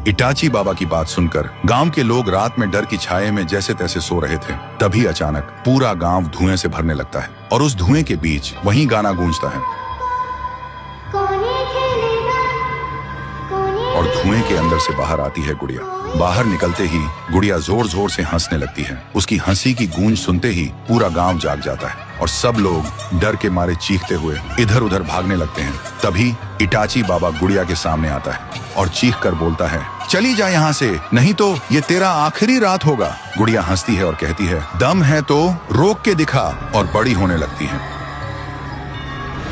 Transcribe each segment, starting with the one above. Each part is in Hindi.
इटाची बाबा की बात सुनकर गांव के लोग रात में डर की छाये में जैसे तैसे सो रहे थे। तभी अचानक पूरा गांव धुएं से भरने लगता है और उस धुएं के बीच वही गाना गूंजता है और धुएं के अंदर से बाहर आती है गुड़िया। बाहर निकलते ही गुड़िया जोर जोर से हंसने लगती है। उसकी हंसी की गूंज सुनते ही पूरा गांव जाग जाता है और सब लोग डर के मारे चीखते हुए इधर उधर भागने लगते हैं। तभी इटाची बाबा गुड़िया के सामने आता है और चीख कर बोलता है, चली जा यहाँ से, नहीं तो ये तेरा आखिरी रात होगा। गुड़िया हंसती है और कहती है, दम है तो रोक के दिखा, और बड़ी होने लगती है।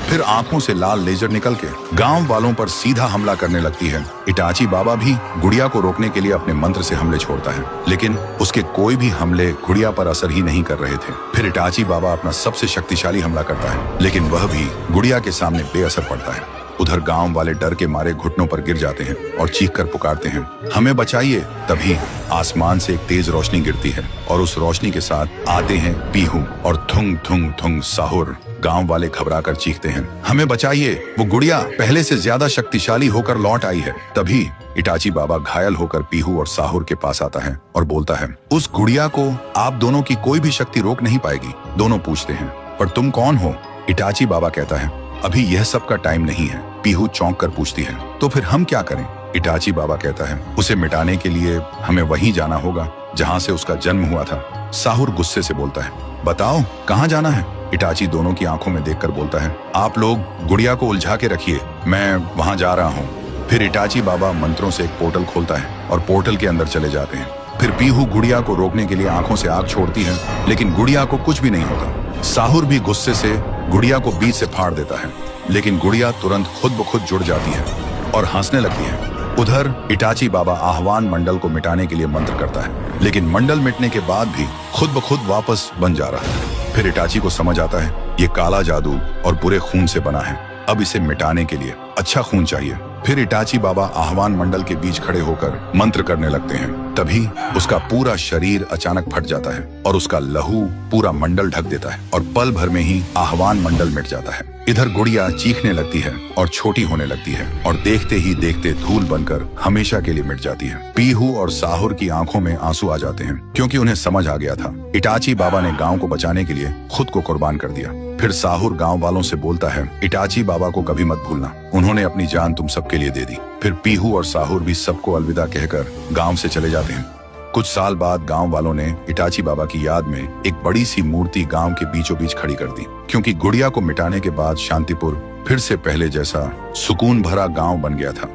फिर आंखों से लाल लेजर निकल के गांव वालों पर सीधा हमला करने लगती है। इटाची बाबा भी गुड़िया को रोकने के लिए अपने मंत्र से हमले छोड़ता है, लेकिन उसके कोई भी हमले गुड़िया पर असर ही नहीं कर रहे थे। फिर इटाची बाबा अपना सबसे शक्तिशाली हमला करता है, लेकिन वह भी गुड़िया के सामने बेअसर पड़ता है। उधर गांव वाले डर के मारे घुटनों पर गिर जाते हैं और चीख कर पुकारते हैं, हमें बचाइए। तभी आसमान से एक तेज रोशनी गिरती है और उस रोशनी के साथ आते हैं पीहू और थुंग थुंग थुंग साहुर। गांव वाले घबराकर चीखते हैं, हमें बचाइए, वो गुड़िया पहले से ज्यादा शक्तिशाली होकर लौट आई है। तभी इटाची बाबा घायल होकर पीहू और साहुर के पास आता है और बोलता है, उस गुड़िया को आप दोनों की कोई भी शक्ति रोक नहीं पाएगी। दोनों पूछते हैं, पर तुम कौन हो? इटाची बाबा कहता है, अभी यह सब का टाइम नहीं है। पीहू चौंक कर पूछती है, तो फिर हम क्या करें? इटाची बाबा कहता है, उसे मिटाने के लिए हमें वहीं जाना होगा जहाँ से उसका जन्म हुआ था। साहुर गुस्से से बोलता है, बताओ कहाँ जाना है? इटाची दोनों की आंखों में देखकर बोलता है, आप लोग गुड़िया को उलझा के रखिए, मैं वहां जा रहा हूँ। फिर इटाची बाबा मंत्रों से एक पोर्टल खोलता है और पोर्टल के अंदर चले जाते हैं। फिर पीहू गुड़िया को रोकने के लिए आंखों से आग छोड़ती है, लेकिन गुड़िया को कुछ भी नहीं होता। साहुर भी गुस्से से गुड़िया को बीच से फाड़ देता है, लेकिन गुड़िया तुरंत खुद ब खुद जुड़ जाती है और हंसने लगती है। उधर इटाची बाबा आह्वान मंडल को मिटाने के लिए मंत्र करता है, लेकिन मंडल मिटने के बाद भी खुद ब खुद वापस बन जा रहा है। फिर इटाची को समझ आता है, ये काला जादू और बुरे खून से बना है, अब इसे मिटाने के लिए अच्छा खून चाहिए। फिर इटाची बाबा आह्वान मंडल के बीच खड़े होकर मंत्र करने लगते हैं। तभी उसका पूरा शरीर अचानक फट जाता है और उसका लहू पूरा मंडल ढक देता है और पल भर में ही आह्वान मंडल मिट जाता है। इधर गुड़िया चीखने लगती है और छोटी होने लगती है और देखते ही देखते धूल बनकर हमेशा के लिए मिट जाती है। पीहू और साहुर की आंखों में आंसू आ जाते हैं, क्योंकि उन्हें समझ आ गया था इटाची बाबा ने गांव को बचाने के लिए खुद को कुर्बान कर दिया। फिर साहुर गांव वालों से बोलता है, इटाची बाबा को कभी मत भूलना, उन्होंने अपनी जान तुम सबके लिए दे दी। फिर पीहू और साहुर भी सबको अलविदा कहकर गांव से चले जाते हैं। कुछ साल बाद गांव वालों ने इटाची बाबा की याद में एक बड़ी सी मूर्ति गांव के बीचों बीच खड़ी कर दी, क्योंकि गुड़िया को मिटाने के बाद शांतिपुर फिर से पहले जैसा सुकून भरा गांव बन गया था।